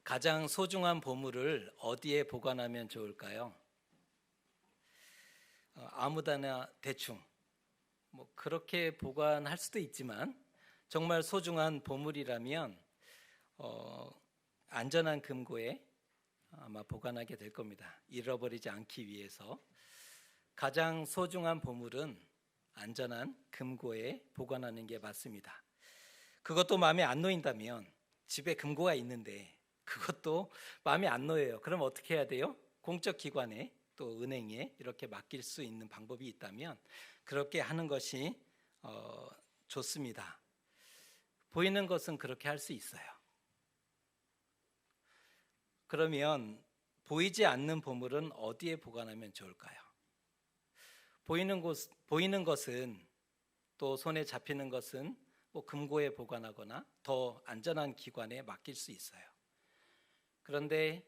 가장 소중한 보물을 어디에 보관하면 좋을까요? 아무데나 대충 그렇게 보관할 수도 있지만 정말 소중한 보물이라면 안전한 금고에 아마 보관하게 될 겁니다. 잃어버리지 않기 위해서 가장 소중한 보물은 안전한 금고에 보관하는 게 맞습니다. 그것도 마음에 안 놓인다면 집에 금고가 있는데 그것도 마음에 안 놓여요. 그럼 어떻게 해야 돼요? 공적 기관에 또 은행에 이렇게 맡길 수 있는 방법이 있다면 그렇게 하는 것이 좋습니다. 보이는 것은 그렇게 할 수 있어요. 그러면 보이지 않는 보물은 어디에 보관하면 좋을까요? 보이는 것은 또 손에 잡히는 것은 금고에 보관하거나 더 안전한 기관에 맡길 수 있어요. 그런데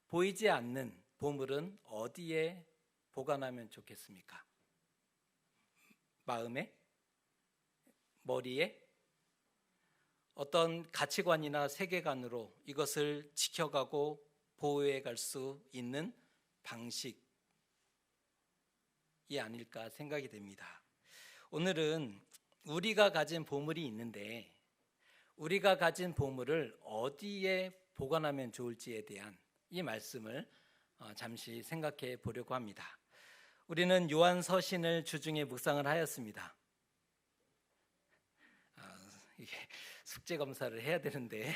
보이지 않는 보물은 어디에 보관하면 좋겠습니까? 마음에? 머리에? 어떤 가치관이나 세계관으로 이것을 지켜가고 보호해 갈 수 있는 방식이 아닐까 생각이 됩니다. 오늘은 우리가 가진 보물이 있는데 우리가 가진 보물을 어디에 보관하면 좋을지에 대한 이 말씀을 잠시 생각해 보려고 합니다. 우리는 요한서신을 주중에 묵상을 하였습니다. 이게 숙제 검사를 해야 되는데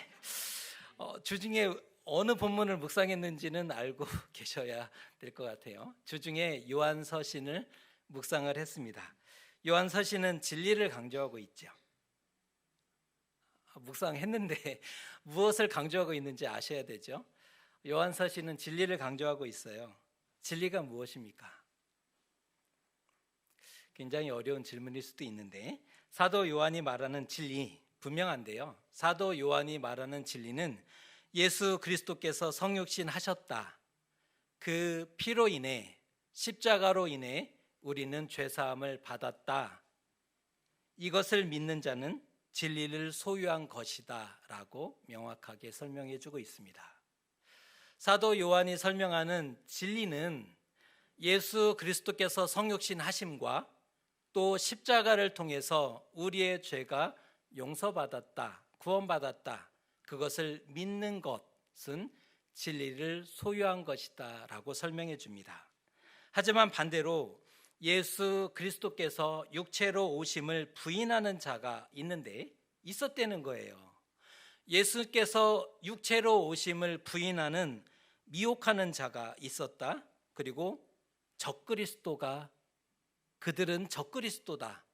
주중에 어느 본문을 묵상했는지는 알고 계셔야 될 것 같아요. 주중에 요한서신을 묵상을 했습니다. 요한서신은 진리를 강조하고 있죠. 묵상했는데 무엇을 강조하고 있는지 아셔야 되죠. 요한서신은 진리를 강조하고 있어요. 진리가 무엇입니까? 굉장히 어려운 질문일 수도 있는데 사도 요한이 말하는 진리 분명한데요. 사도 요한이 말하는 진리는 예수 그리스도께서 성육신 하셨다. 그 피로 인해 십자가로 인해 우리는 죄사함을 받았다. 이것을 믿는 자는 진리를 소유한 것이다 라고 명확하게 설명해 주고 있습니다. 사도 요한이 설명하는 진리는 예수 그리스도께서 성육신 하심과 또 십자가를 통해서 우리의 죄가 용서받았다, 구원받았다. 그것을 믿는 것은 진리를 소유한 것이다 라고 설명해 줍니다. 하지만 반대로 예수 그리스도께서 육체로 오심을 부인하는 자가 있었다는 거예요. 예수께서 육체로 오심을 부인하는 미혹하는 자가 있었다. 그리고 그들은 적그리스도다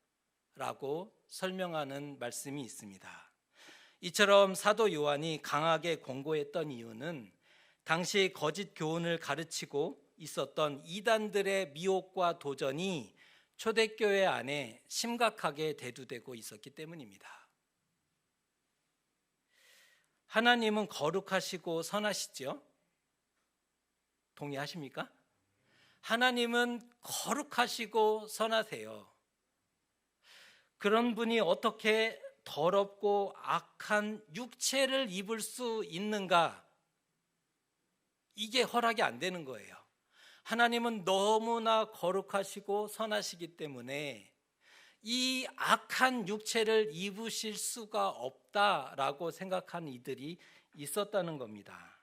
라고 설명하는 말씀이 있습니다. 이처럼 사도 요한이 강하게 권고했던 이유는 당시 거짓 교훈을 가르치고 있었던 이단들의 미혹과 도전이 초대교회 안에 심각하게 대두되고 있었기 때문입니다. 하나님은 거룩하시고 선하시죠? 동의하십니까? 하나님은 거룩하시고 선하세요. 그런 분이 어떻게 더럽고 악한 육체를 입을 수 있는가? 이게 허락이 안 되는 거예요. 하나님은 너무나 거룩하시고 선하시기 때문에 이 악한 육체를 입으실 수가 없다라고 생각하는 이들이 있었다는 겁니다.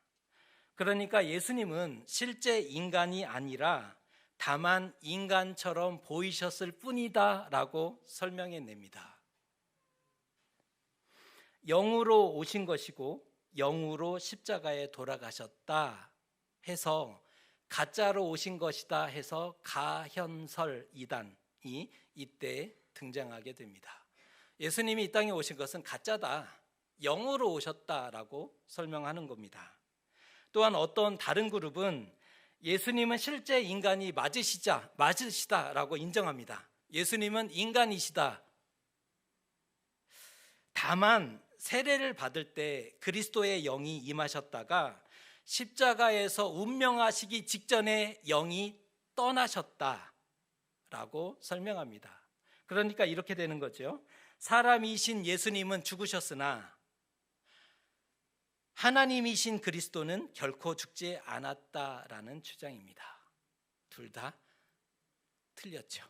그러니까 예수님은 실제 인간이 아니라 다만 인간처럼 보이셨을 뿐이다 라고 설명해냅니다. 영으로 오신 것이고 영으로 십자가에 돌아가셨다 해서 가짜로 오신 것이다 해서 가현설 이단이 이때 등장하게 됩니다. 예수님이 이 땅에 오신 것은 가짜다, 영으로 오셨다라고 설명하는 겁니다. 또한 어떤 다른 그룹은 예수님은 실제 인간이 맞으시다라고 인정합니다. 예수님은 인간이시다. 다만 세례를 받을 때 그리스도의 영이 임하셨다가 십자가에서 운명하시기 직전에 영이 떠나셨다라고 설명합니다. 그러니까 이렇게 되는 거죠. 사람이신 예수님은 죽으셨으나 하나님이신 그리스도는 결코 죽지 않았다라는 주장입니다. 둘 다 틀렸죠.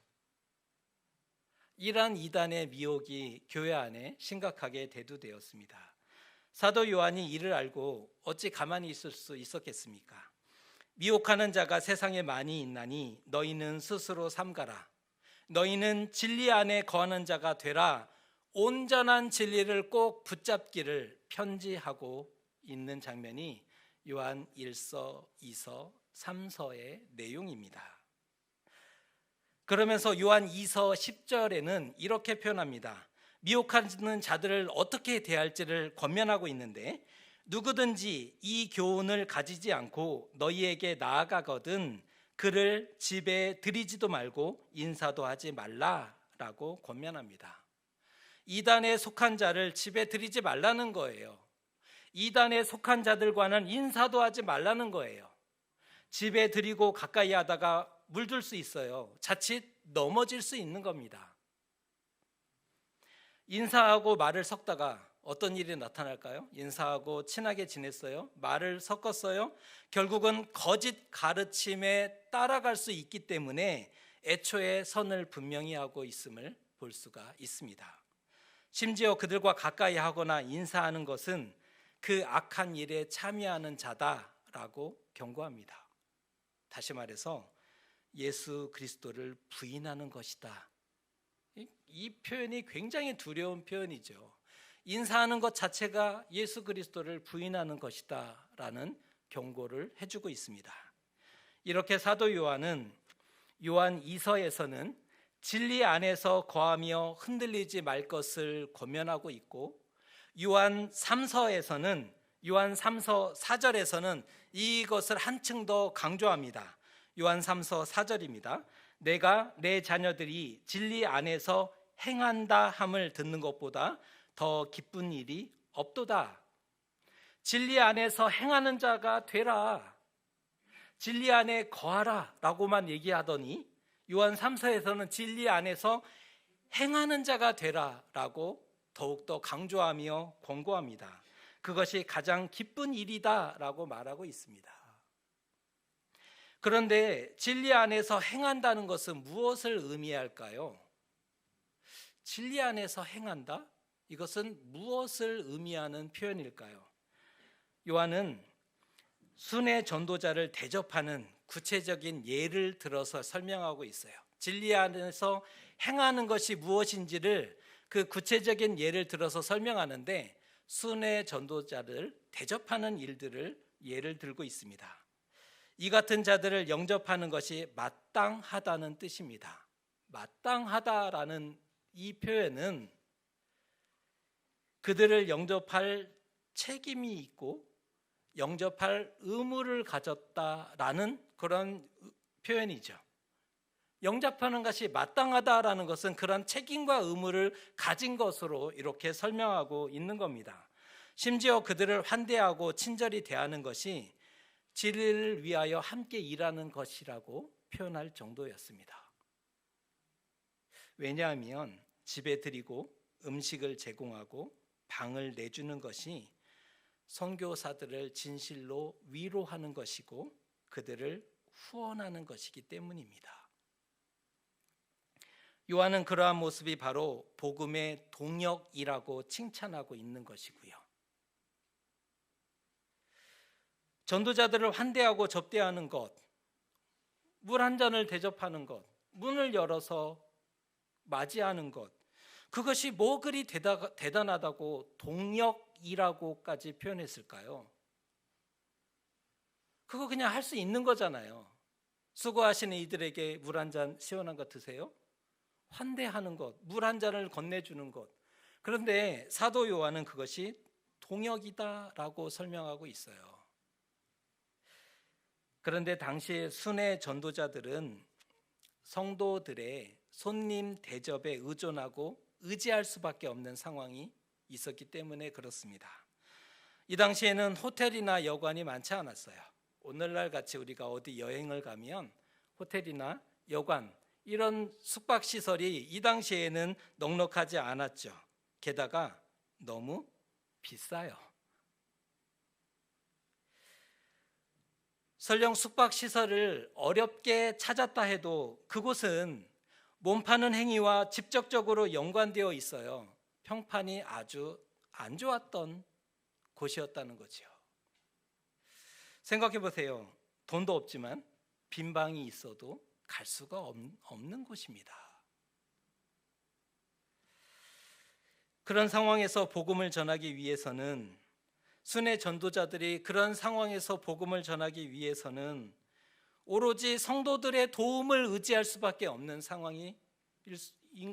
이러한 이단의 미혹이 교회 안에 심각하게 대두되었습니다. 사도 요한이 이를 알고 어찌 가만히 있을 수 있었겠습니까? 미혹하는 자가 세상에 많이 있나니 너희는 스스로 삼가라. 너희는 진리 안에 거하는 자가 되라. 온전한 진리를 꼭 붙잡기를 편지하고 있는 장면이 요한 1서, 2서, 3서의 내용입니다. 그러면서 요한 2서 10절에는 이렇게 표현합니다. 미혹하는 자들을 어떻게 대할지를 권면하고 있는데, 누구든지 이 교훈을 가지지 않고 너희에게 나아가거든 그를 집에 들이지도 말고 인사도 하지 말라라고 권면합니다. 이단에 속한 자를 집에 들이지 말라는 거예요. 이단에 속한 자들과는 인사도 하지 말라는 거예요. 집에 들이고 가까이 하다가 물들 수 있어요. 자칫 넘어질 수 있는 겁니다. 인사하고 말을 섞다가 어떤 일이 나타날까요? 인사하고 친하게 지냈어요. 말을 섞었어요. 결국은 거짓 가르침에 따라갈 수 있기 때문에 애초에 선을 분명히 하고 있음을 볼 수가 있습니다. 심지어 그들과 가까이 하거나 인사하는 것은 그 악한 일에 참여하는 자다라고 경고합니다. 다시 말해서 예수 그리스도를 부인하는 것이다. 이 표현이 굉장히 두려운 표현이죠. 인사하는 것 자체가 예수 그리스도를 부인하는 것이다 라는 경고를 해주고 있습니다. 이렇게 사도 요한은 요한 2서에서는 진리 안에서 거하며 흔들리지 말 것을 권면하고 있고, 요한 3서에서는 요한 3서 4절에서는 이것을 한층 더 강조합니다. 요한 3서 4절입니다. 내가 내 자녀들이 진리 안에서 행한다 함을 듣는 것보다 더 기쁜 일이 없도다. 진리 안에서 행하는 자가 되라. 진리 안에 거하라 라고만 얘기하더니 요한 3서에서는 진리 안에서 행하는 자가 되라 라고 더욱더 강조하며 권고합니다. 그것이 가장 기쁜 일이다 라고 말하고 있습니다. 그런데 진리 안에서 행한다는 것은 무엇을 의미할까요? 진리 안에서 행한다? 이것은 무엇을 의미하는 표현일까요? 요한은 순회 전도자를 대접하는 구체적인 예를 들어서 설명하고 있어요. 진리 안에서 행하는 것이 무엇인지를 그 구체적인 예를 들어서 설명하는데, 순회 전도자를 대접하는 일들을 예를 들고 있습니다. 이 같은 자들을 영접하는 것이 마땅하다는 뜻입니다. 마땅하다라는 이 표현은 그들을 영접할 책임이 있고 영접할 의무를 가졌다라는 그런 표현이죠. 영접하는 것이 마땅하다라는 것은 그런 책임과 의무를 가진 것으로 이렇게 설명하고 있는 겁니다. 심지어 그들을 환대하고 친절히 대하는 것이 진리를 위하여 함께 일하는 것이라고 표현할 정도였습니다. 왜냐하면 집에 들이고 음식을 제공하고 방을 내주는 것이 선교사들을 진실로 위로하는 것이고 그들을 후원하는 것이기 때문입니다. 요한은 그러한 모습이 바로 복음의 동역이라고 칭찬하고 있는 것이고요. 전도자들을 환대하고 접대하는 것, 물 한 잔을 대접하는 것, 문을 열어서 맞이하는 것, 그것이 뭐 그리 대단하다고 동역이라고까지 표현했을까요? 그거 그냥 할 수 있는 거잖아요. 수고하시는 이들에게 물 한 잔 시원한 거 드세요? 환대하는 것, 물 한 잔을 건네주는 것. 그런데 사도 요한은 그것이 동역이다라고 설명하고 있어요. 그런데 당시 순회 전도자들은 성도들의 손님 대접에 의존하고 의지할 수밖에 없는 상황이 있었기 때문에 그렇습니다. 이 당시에는 호텔이나 여관이 많지 않았어요. 오늘날 같이 우리가 어디 여행을 가면 호텔이나 여관 이런 숙박시설이 이 당시에는 넉넉하지 않았죠. 게다가 너무 비싸요. 설령 숙박시설을 어렵게 찾았다 해도 그곳은 몸 파는 행위와 직접적으로 연관되어 있어요. 평판이 아주 안 좋았던 곳이었다는 거죠. 생각해 보세요. 돈도 없지만 빈 방이 있어도 갈 수가 없는 곳입니다. 그런 상황에서 복음을 전하기 위해서는, 순회 전도자들이 그런 상황에서 복음을 전하기 위해서는 오로지 성도들의 도움을 의지할 수밖에 없는 상황인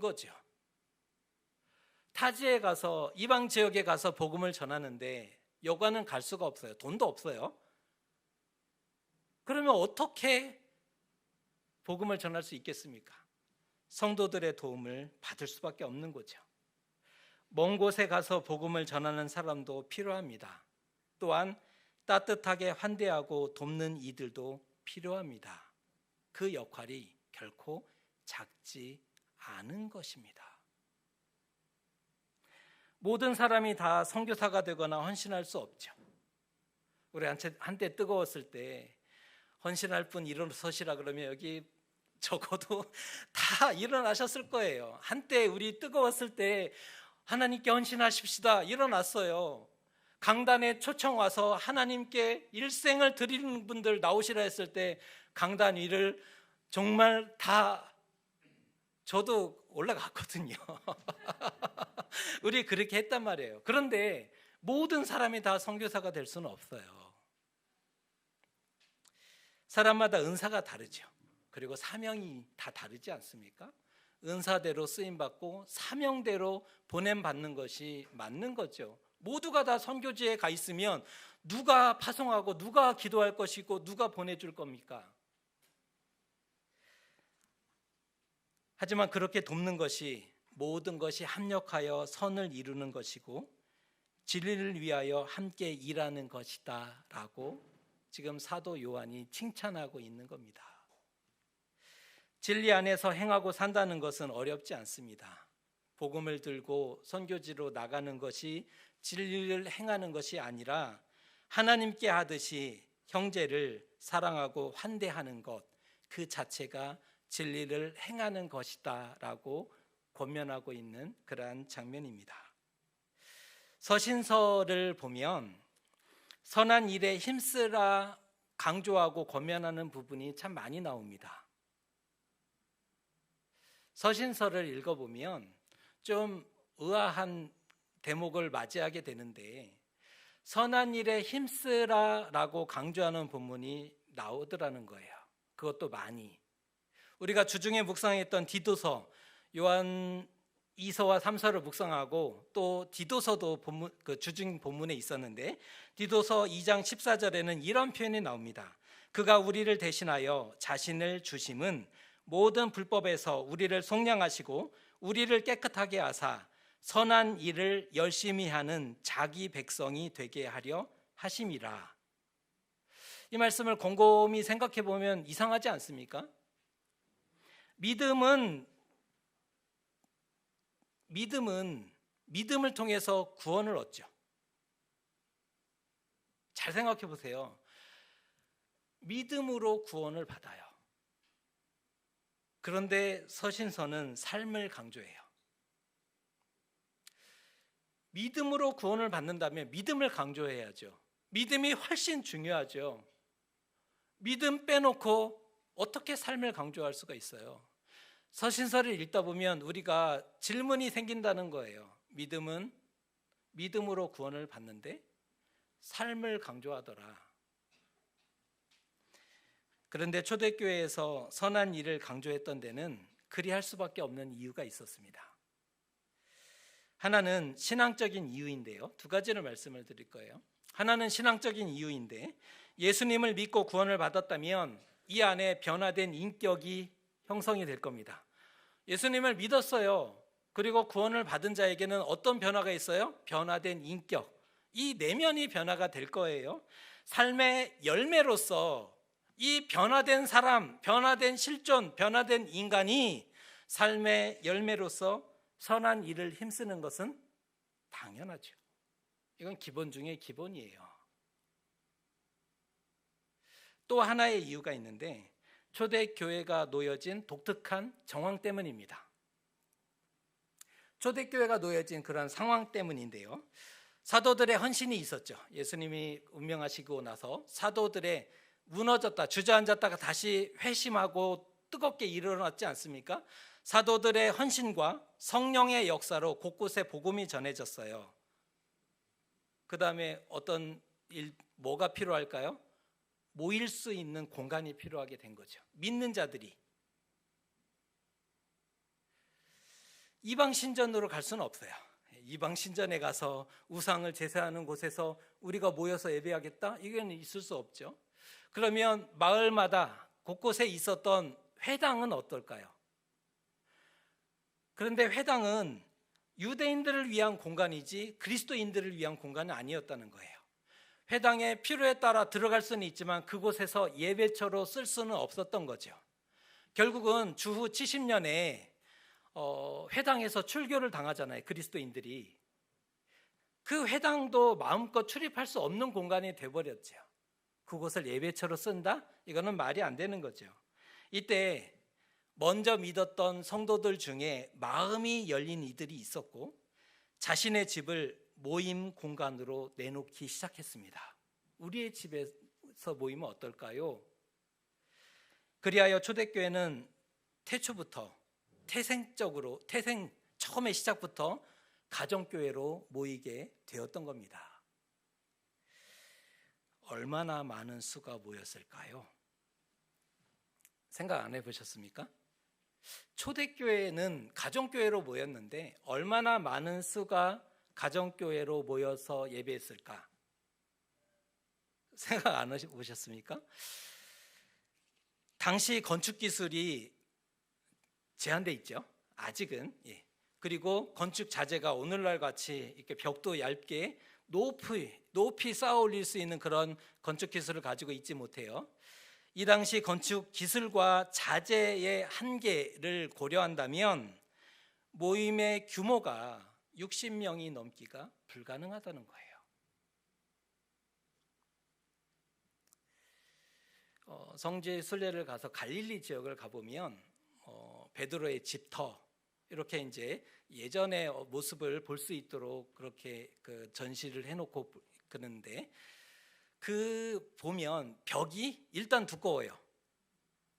거죠. 타지에 가서, 이방 지역에 가서 복음을 전하는데 여관은 갈 수가 없어요. 돈도 없어요. 그러면 어떻게 복음을 전할 수 있겠습니까? 성도들의 도움을 받을 수밖에 없는 거죠. 먼 곳에 가서 복음을 전하는 사람도 필요합니다. 또한 따뜻하게 환대하고 돕는 이들도 필요합니다. 그 역할이 결코 작지 않은 것입니다. 모든 사람이 다 선교사가 되거나 헌신할 수 없죠. 우리 한때 뜨거웠을 때 헌신할 분 일어서시라 그러면 여기 적어도 다 일어나셨을 거예요. 한때 우리 뜨거웠을 때 하나님께 헌신하십시다 일어났어요. 강단에 초청 와서 하나님께 일생을 드리는 분들 나오시라 했을 때 강단 위를 정말 다, 저도 올라갔거든요. 우리 그렇게 했단 말이에요. 그런데 모든 사람이 다 선교사가 될 수는 없어요. 사람마다 은사가 다르죠. 그리고 사명이 다 다르지 않습니까? 은사대로 쓰임받고 사명대로 보냄받는 것이 맞는 거죠. 모두가 다 선교지에 가 있으면 누가 파송하고 누가 기도할 것이고 누가 보내줄 겁니까? 하지만 그렇게 돕는 것이, 모든 것이 합력하여 선을 이루는 것이고 진리를 위하여 함께 일하는 것이다 라고 지금 사도 요한이 칭찬하고 있는 겁니다. 진리 안에서 행하고 산다는 것은 어렵지 않습니다. 복음을 들고 선교지로 나가는 것이 진리를 행하는 것이 아니라 하나님께 하듯이 형제를 사랑하고 환대하는 것, 그 자체가 진리를 행하는 것이다 라고 권면하고 있는 그러한 장면입니다. 서신서를 보면 선한 일에 힘쓰라 강조하고 권면하는 부분이 참 많이 나옵니다. 서신서를 읽어보면 좀 의아한 대목을 맞이하게 되는데, 선한 일에 힘쓰라 라고 강조하는 본문이 나오더라는 거예요. 그것도 많이. 우리가 주중에 묵상했던 디도서, 요한 2서와 3서를 묵상하고 또 디도서도 주중 본문에 있었는데, 디도서 2장 14절에는 이런 표현이 나옵니다. 그가 우리를 대신하여 자신을 주심은 모든 불법에서 우리를 속량하시고 우리를 깨끗하게 하사 선한 일을 열심히 하는 자기 백성이 되게 하려 하심이라. 이 말씀을 곰곰이 생각해 보면 이상하지 않습니까? 믿음을 통해서 구원을 얻죠. 잘 생각해 보세요. 믿음으로 구원을 받아요. 그런데 서신서는 삶을 강조해요. 믿음으로 구원을 받는다면 믿음을 강조해야죠. 믿음이 훨씬 중요하죠. 믿음 빼놓고 어떻게 삶을 강조할 수가 있어요? 서신서를 읽다 보면 우리가 질문이 생긴다는 거예요. 믿음은 믿음으로 구원을 받는데 삶을 강조하더라. 그런데 초대교회에서 선한 일을 강조했던 데는 그리할 수밖에 없는 이유가 있었습니다. 하나는 신앙적인 이유인데요. 두 가지를 말씀을 드릴 거예요. 하나는 신앙적인 이유인데, 예수님을 믿고 구원을 받았다면 이 안에 변화된 인격이 형성이 될 겁니다. 예수님을 믿었어요. 그리고 구원을 받은 자에게는 어떤 변화가 있어요? 변화된 인격. 이 내면이 변화가 될 거예요. 삶의 열매로서 이 변화된 사람, 변화된 실존, 변화된 인간이 삶의 열매로서 선한 일을 힘쓰는 것은 당연하죠. 이건 기본 중에 기본이에요. 또 하나의 이유가 있는데 초대교회가 놓여진 독특한 정황 때문입니다. 초대교회가 놓여진 그런 상황 때문인데요, 사도들의 헌신이 있었죠. 예수님이 운명하시고 나서 사도들의 무너졌다 주저앉았다가 다시 회심하고 뜨겁게 일어났지 않습니까? 사도들의 헌신과 성령의 역사로 곳곳에 복음이 전해졌어요. 그 다음에 어떤 뭐가 필요할까요? 모일 수 있는 공간이 필요하게 된 거죠. 믿는 자들이. 이방 신전으로 갈 수는 없어요. 이방 신전에 가서 우상을 제사하는 곳에서 우리가 모여서 예배하겠다? 이건 있을 수 없죠. 그러면 마을마다 곳곳에 있었던 회당은 어떨까요? 그런데 회당은 유대인들을 위한 공간이지 그리스도인들을 위한 공간은 아니었다는 거예요. 회당의 필요에 따라 들어갈 수는 있지만 그곳에서 예배처로 쓸 수는 없었던 거죠. 결국은 주후 70년에 회당에서 출교를 당하잖아요, 그리스도인들이. 그 회당도 마음껏 출입할 수 없는 공간이 돼버렸죠. 그곳을 예배처로 쓴다? 이거는 말이 안 되는 거죠. 이때 먼저 믿었던 성도들 중에 마음이 열린 이들이 있었고 자신의 집을 모임 공간으로 내놓기 시작했습니다. 우리의 집에서 모이면 어떨까요? 그리하여 초대교회는 태초부터 처음의 시작부터 가정교회로 모이게 되었던 겁니다. 얼마나 많은 수가 모였을까요? 생각 안 해보셨습니까? 초대교회는 가정교회로 모였는데 얼마나 많은 수가 가정교회로 모여서 예배했을까? 생각 안 해보셨습니까? 당시 건축기술이 제한돼 있죠. 아직은. 그리고 건축 자재가 오늘날 같이 이렇게 벽도 얇게 높이 쌓아 올릴 수 있는 그런 건축 기술을 가지고 있지 못해요. 이 당시 건축 기술과 자재의 한계를 고려한다면 모임의 규모가 60명이 넘기가 불가능하다는 거예요. 성지 순례를 가서 갈릴리 지역을 가보면 베드로의 집터 이렇게 이제 예전의 모습을 볼 수 있도록 그렇게 그 전시를 해놓고 그러는데 그 보면 벽이 일단 두꺼워요.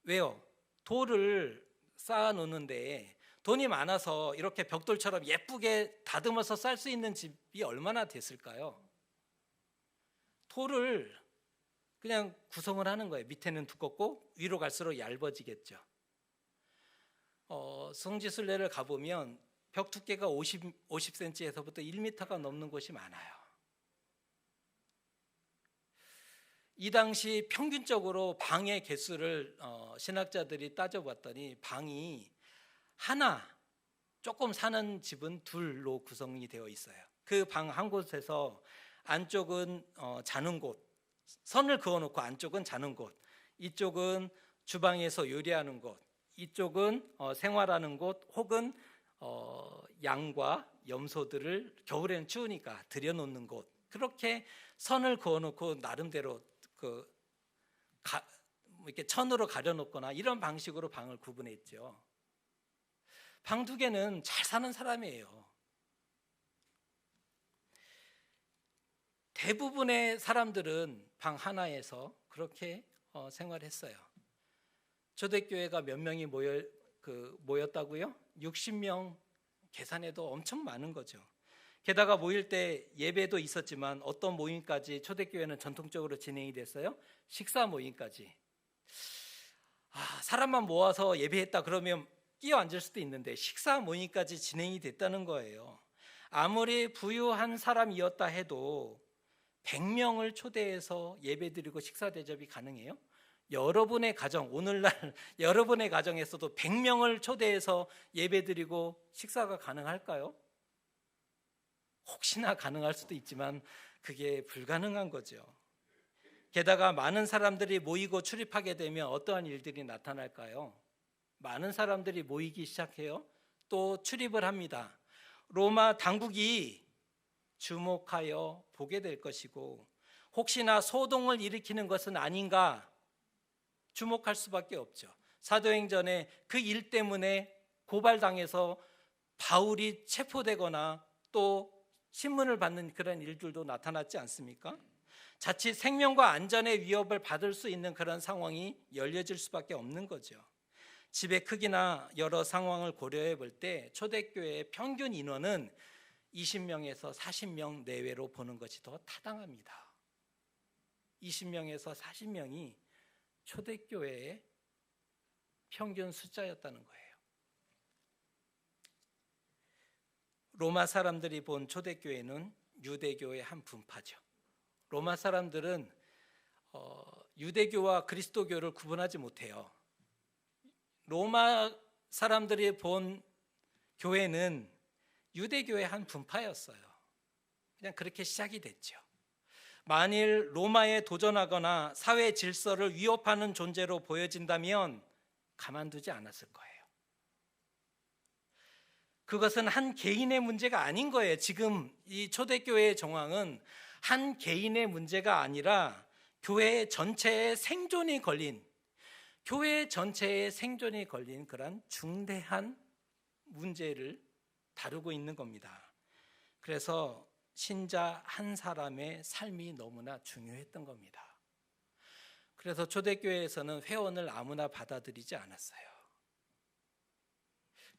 왜요? 돌을 쌓아 놓는데 돈이 많아서 이렇게 벽돌처럼 예쁘게 다듬어서 쌓을 수 있는 집이 얼마나 됐을까요? 돌을 그냥 구성을 하는 거예요. 밑에는 두껍고 위로 갈수록 얇아지겠죠. 성지순례를 가보면 벽 두께가 50cm에서부터 1m가 넘는 곳이 많아요. 이 당시 평균적으로 방의 개수를 신학자들이 따져봤더니 방이 하나, 조금 사는 집은 둘로 구성이 되어 있어요. 그 방 한 곳에서 안쪽은 자는 곳, 선을 그어놓고 안쪽은 자는 곳, 이쪽은 주방에서 요리하는 곳, 이쪽은 생활하는 곳, 혹은 양과 염소들을 겨울에는 추우니까 들여놓는 곳, 그렇게 선을 그어놓고 나름대로 이렇게 천으로 가려놓거나 이런 방식으로 방을 구분했죠. 방 두 개는 잘 사는 사람이에요. 대부분의 사람들은 방 하나에서 그렇게 생활했어요. 초대교회가 몇 명이 모였다고요? 60명 계산해도 엄청 많은 거죠. 게다가 모일 때 예배도 있었지만 어떤 모임까지 초대교회는 전통적으로 진행이 됐어요? 식사 모임까지. 사람만 모아서 예배했다 그러면 끼어 앉을 수도 있는데 식사 모임까지 진행이 됐다는 거예요. 아무리 부유한 사람이었다 해도 100명을 초대해서 예배드리고 식사 대접이 가능해요? 여러분의 가정, 오늘날 여러분의 가정에서도 100명을 초대해서 예배드리고 식사가 가능할까요? 혹시나 가능할 수도 있지만 그게 불가능한 거죠. 게다가 많은 사람들이 모이고 출입하게 되면 어떠한 일들이 나타날까요? 많은 사람들이 모이기 시작해요. 또 출입을 합니다. 로마 당국이 주목하여 보게 될 것이고 혹시나 소동을 일으키는 것은 아닌가 주목할 수밖에 없죠. 사도행전에 그 일 때문에 고발당해서 바울이 체포되거나 또 신문을 받는 그런 일들도 나타났지 않습니까? 자칫 생명과 안전의 위협을 받을 수 있는 그런 상황이 열려질 수밖에 없는 거죠. 집의 크기나 여러 상황을 고려해 볼 때 초대교회의 평균 인원은 20명에서 40명 내외로 보는 것이 더 타당합니다. 20명에서 40명이 초대교회의 평균 숫자였다는 거예요. 로마 사람들이 본 초대교회는 유대교의 한 분파죠. 로마 사람들은 유대교와 그리스도교를 구분하지 못해요. 로마 사람들이 본 교회는 유대교의 한 분파였어요. 그냥 그렇게 시작이 됐죠. 만일 로마에 도전하거나 사회 질서를 위협하는 존재로 보여진다면 가만두지 않았을 거예요. 그것은 한 개인의 문제가 아닌 거예요. 지금 이 초대교회의 정황은 한 개인의 문제가 아니라 교회 전체의 생존이 걸린 그런 중대한 문제를 다루고 있는 겁니다. 그래서 신자 한 사람의 삶이 너무나 중요했던 겁니다. 그래서 초대교회에서는 회원을 아무나 받아들이지 않았어요.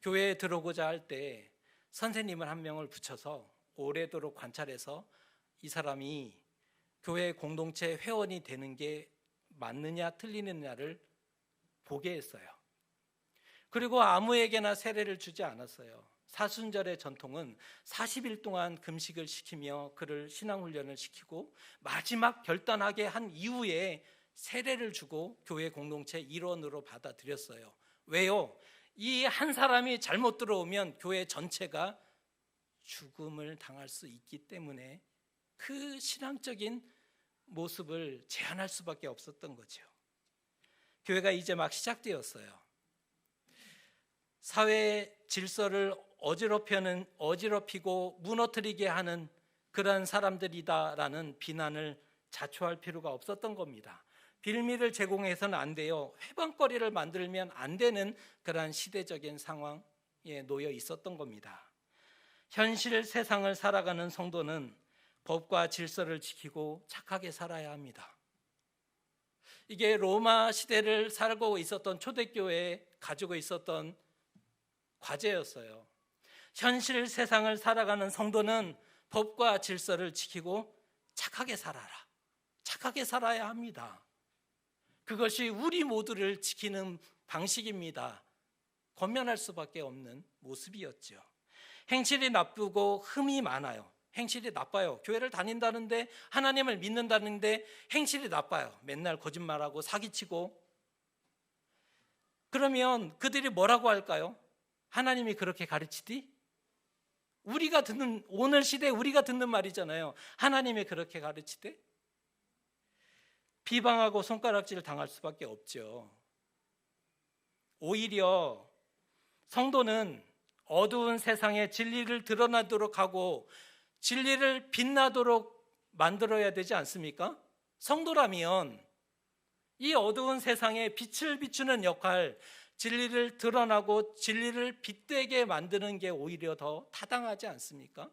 교회에 들어오고자 할 때 선생님을 한 명을 붙여서 오래도록 관찰해서 이 사람이 교회 공동체 회원이 되는 게 맞느냐 틀리느냐를 보게 했어요. 그리고 아무에게나 세례를 주지 않았어요. 사순절의 전통은 40일 동안 금식을 시키며 그를 신앙훈련을 시키고 마지막 결단하게 한 이후에 세례를 주고 교회 공동체 일원으로 받아들였어요. 왜요? 이 한 사람이 잘못 들어오면 교회 전체가 죽음을 당할 수 있기 때문에 그 신앙적인 모습을 제한할 수밖에 없었던 거죠. 교회가 이제 막 시작되었어요. 사회 질서를 어지럽히고 무너뜨리게 하는 그러한 사람들이다라는 비난을 자초할 필요가 없었던 겁니다. 빌미를 제공해서는 안 돼요. 회방거리를 만들면 안 되는 그러한 시대적인 상황에 놓여 있었던 겁니다. 현실 세상을 살아가는 성도는 법과 질서를 지키고 착하게 살아야 합니다. 이게 로마 시대를 살고 있었던 초대교회에 가지고 있었던 과제였어요. 현실 세상을 살아가는 성도는 법과 질서를 지키고 착하게 살아라. 착하게 살아야 합니다. 그것이 우리 모두를 지키는 방식입니다. 권면할 수밖에 없는 모습이었죠. 행실이 나쁘고 흠이 많아요. 행실이 나빠요. 교회를 다닌다는데, 하나님을 믿는다는데 행실이 나빠요. 맨날 거짓말하고 사기치고. 그러면 그들이 뭐라고 할까요? 하나님이 그렇게 가르치디? 오늘 시대에 우리가 듣는 말이잖아요. 하나님이 그렇게 가르치대? 비방하고 손가락질 당할 수밖에 없죠. 오히려 성도는 어두운 세상에 진리를 드러나도록 하고 진리를 빛나도록 만들어야 되지 않습니까? 성도라면 이 어두운 세상에 빛을 비추는 역할, 진리를 드러나고 진리를 빛되게 만드는 게 오히려 더 타당하지 않습니까?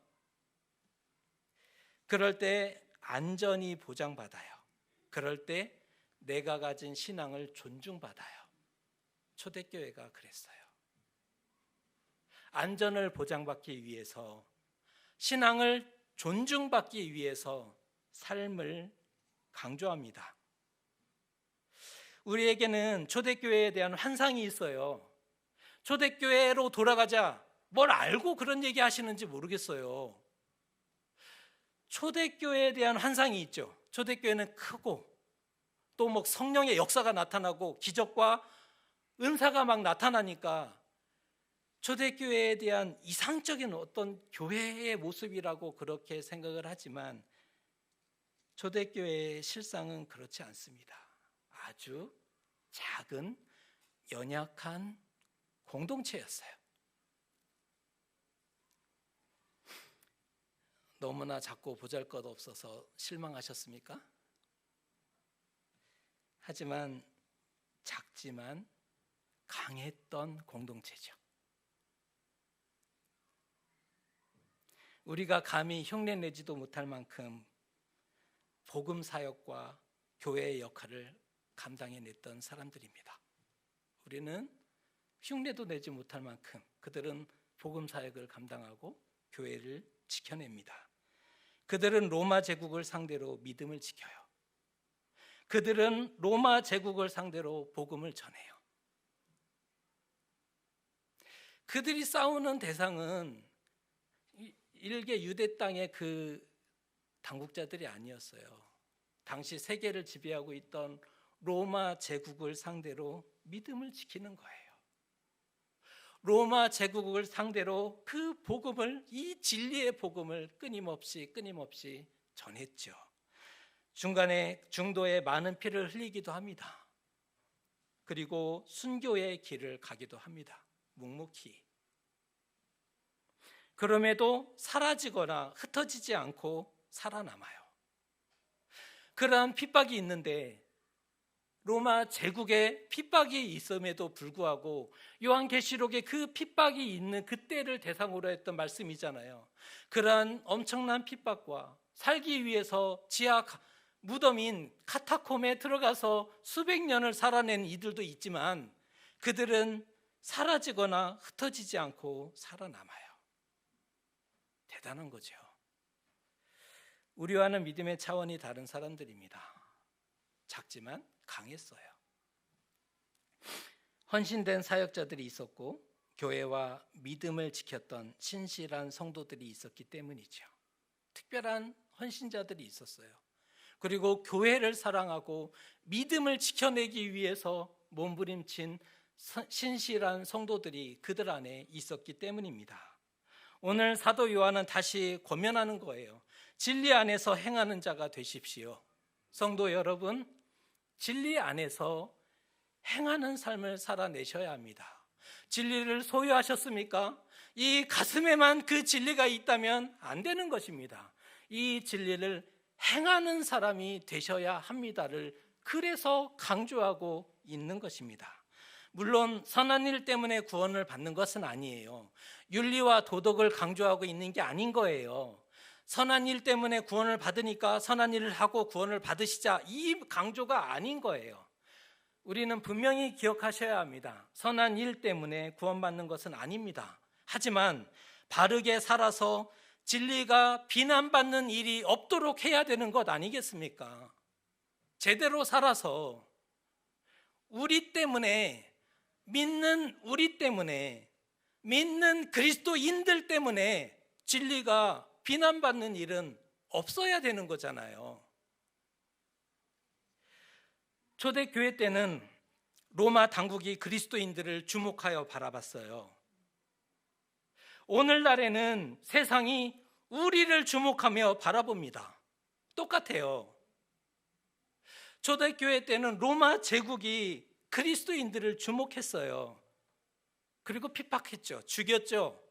그럴 때 안전이 보장받아요. 그럴 때 내가 가진 신앙을 존중받아요. 초대교회가 그랬어요. 안전을 보장받기 위해서, 신앙을 존중받기 위해서 삶을 강조합니다. 우리에게는 초대교회에 대한 환상이 있어요. 초대교회로 돌아가자. 뭘 알고 그런 얘기 하시는지 모르겠어요. 초대교회에 대한 환상이 있죠. 초대교회는 크고 또 뭐 성령의 역사가 나타나고 기적과 은사가 막 나타나니까 초대교회에 대한 이상적인 어떤 교회의 모습이라고 그렇게 생각을 하지만 초대교회의 실상은 그렇지 않습니다. 아주 작은 연약한 공동체였어요. 너무나 작고 보잘것없어서 실망하셨습니까? 하지만 작지만 강했던 공동체죠. 우리가 감히 흉내내지도 못할 만큼 복음 사역과 교회의 역할을 감당해냈던 사람들입니다. 우리는 흉내도 내지 못할 만큼 그들은 복음 사역을 감당하고 교회를 지켜냅니다. 그들은 로마 제국을 상대로 믿음을 지켜요. 그들은 로마 제국을 상대로 복음을 전해요. 그들이 싸우는 대상은 일개 유대 땅의 그 당국자들이 아니었어요. 당시 세계를 지배하고 있던 로마 제국을 상대로 믿음을 지키는 거예요. 로마 제국을 상대로 그 복음을, 이 진리의 복음을 끊임없이 전했죠. 중간에 중도에 많은 피를 흘리기도 합니다. 그리고 순교의 길을 가기도 합니다. 묵묵히. 그럼에도 사라지거나 흩어지지 않고 살아남아요. 그러한 핍박이 있는데 로마 제국에 핍박이 있음에도 불구하고 요한계시록에 그 핍박이 있는 그때를 대상으로 했던 말씀이잖아요. 그러한 엄청난 핍박과 살기 위해서 지하 무덤인 카타콤에 들어가서 수백 년을 살아낸 이들도 있지만 그들은 사라지거나 흩어지지 않고 살아남아요. 대단한 거죠. 우리와는 믿음의 차원이 다른 사람들입니다. 작지만 강했어요. 헌신된 사역자들이 있었고 교회와 믿음을 지켰던 신실한 성도들이 있었기 때문이죠. 특별한 헌신자들이 있었어요. 그리고 교회를 사랑하고 믿음을 지켜내기 위해서 몸부림친 신실한 성도들이 그들 안에 있었기 때문입니다. 오늘 사도 요한은 다시 권면하는 거예요. 진리 안에서 행하는 자가 되십시오. 성도 여러분, 진리 안에서 행하는 삶을 살아내셔야 합니다. 진리를 소유하셨습니까? 이 가슴에만 그 진리가 있다면 안 되는 것입니다. 이 진리를 행하는 사람이 되셔야 합니다를 그래서 강조하고 있는 것입니다. 물론 선한 일 때문에 구원을 받는 것은 아니에요. 윤리와 도덕을 강조하고 있는 게 아닌 거예요. 선한 일 때문에 구원을 받으니까 선한 일을 하고 구원을 받으시자, 이 강조가 아닌 거예요. 우리는 분명히 기억하셔야 합니다. 선한 일 때문에 구원받는 것은 아닙니다. 하지만 바르게 살아서 진리가 비난받는 일이 없도록 해야 되는 것 아니겠습니까? 제대로 살아서 우리 때문에, 믿는 우리 때문에, 믿는 그리스도인들 때문에 진리가 비난받는 일은 없어야 되는 거잖아요. 초대교회 때는 로마 당국이 그리스도인들을 주목하여 바라봤어요. 오늘날에는 세상이 우리를 주목하며 바라봅니다. 똑같아요. 초대교회 때는 로마 제국이 그리스도인들을 주목했어요. 그리고 핍박했죠. 죽였죠.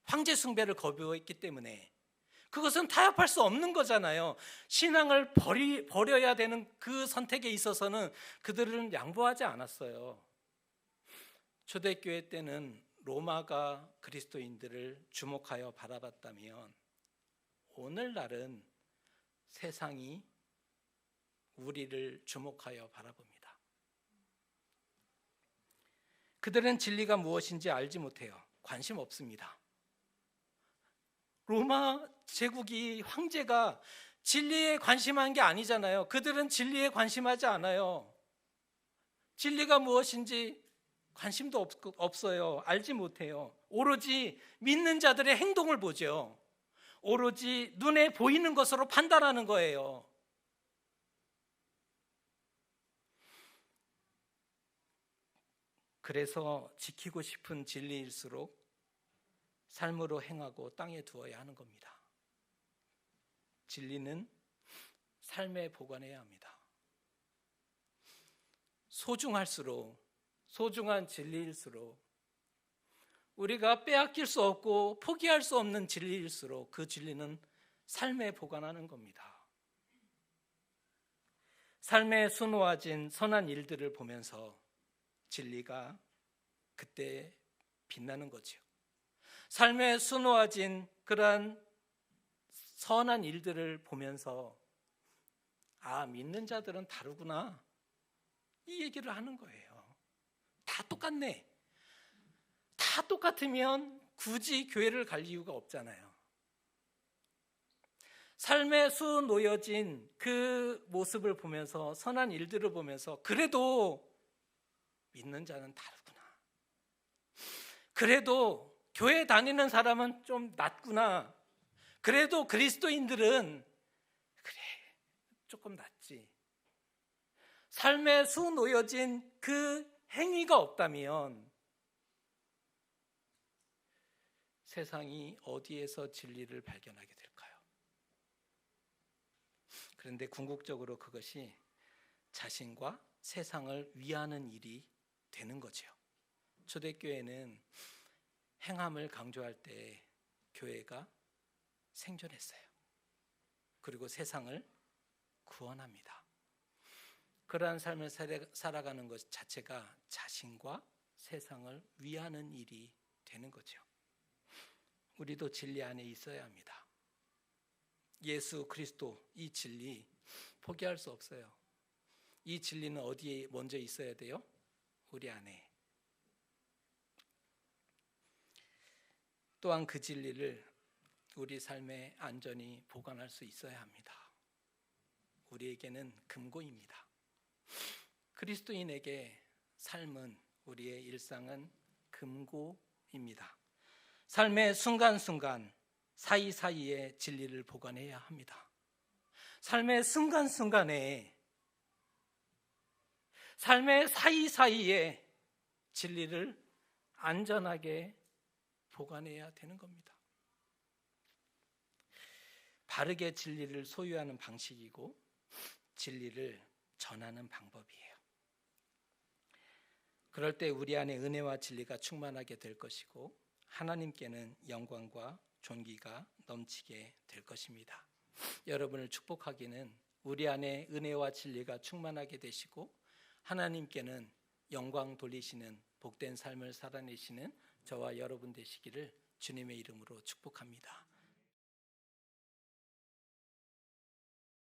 황제 숭배를 거부했기 때문에. 그것은 타협할 수 없는 거잖아요. 신앙을 버려야 되는 그 선택에 있어서는 그들은 양보하지 않았어요. 초대교회 때는 로마가 그리스도인들을 주목하여 바라봤다면 오늘날은 세상이 우리를 주목하여 바라봅니다. 그들은 진리가 무엇인지 알지 못해요. 관심 없습니다. 로마 제국이, 황제가 진리에 관심한 게 아니잖아요. 그들은 진리에 관심하지 않아요. 진리가 무엇인지 관심도 없어요. 알지 못해요. 오로지 믿는 자들의 행동을 보죠. 오로지 눈에 보이는 것으로 판단하는 거예요. 그래서 지키고 싶은 진리일수록 삶으로 행하고 땅에 두어야 하는 겁니다. 진리는 삶에 보관해야 합니다. 소중한 진리일수록, 우리가 빼앗길 수 없고 포기할 수 없는 진리일수록 그 진리는 삶에 보관하는 겁니다. 삶에 수놓아진 선한 일들을 보면서 진리가 그때 빛나는 거죠. 삶에 수놓아진 그러한 선한 일들을 보면서 믿는 자들은 다르구나, 이 얘기를 하는 거예요. 다 똑같네. 다 똑같으면 굳이 교회를 갈 이유가 없잖아요. 삶에 수놓여진 그 모습을 보면서, 선한 일들을 보면서, 그래도 믿는 자는 다르구나, 그래도 교회 다니는 사람은 좀 낫구나, 그래도 그리스도인들은 그래 조금 낫지. 삶에 수놓여진 그 행위가 없다면 세상이 어디에서 진리를 발견하게 될까요? 그런데 궁극적으로 그것이 자신과 세상을 위하는 일이 되는 거죠. 초대교회는 행함을 강조할 때 교회가 생존했어요. 그리고 세상을 구원합니다. 그러한 삶을 살아가는 것 자체가 자신과 세상을 위하는 일이 되는 거죠. 우리도 진리 안에 있어야 합니다. 예수 그리스도, 이 진리 포기할 수 없어요. 이 진리는 어디에 먼저 있어야 돼요? 우리 안에. 또한 그 진리를 우리 삶에 안전히 보관할 수 있어야 합니다. 우리에게는 금고입니다. 그리스도인에게 삶은, 우리의 일상은 금고입니다. 삶의 순간순간 사이사이에 진리를 보관해야 합니다. 삶의 순간순간에, 삶의 사이사이에 진리를 안전하게 보관해야 되는 겁니다. 바르게 진리를 소유하는 방식이고 진리를 전하는 방법이에요. 그럴 때 우리 안에 은혜와 진리가 충만하게 될 것이고 하나님께는 영광과 존귀가 넘치게 될 것입니다. 여러분을 축복하기는 우리 안에 은혜와 진리가 충만하게 되시고 하나님께는 영광 돌리시는 복된 삶을 살아내시는 저와 여러분 되시기를 주님의 이름으로 축복합니다.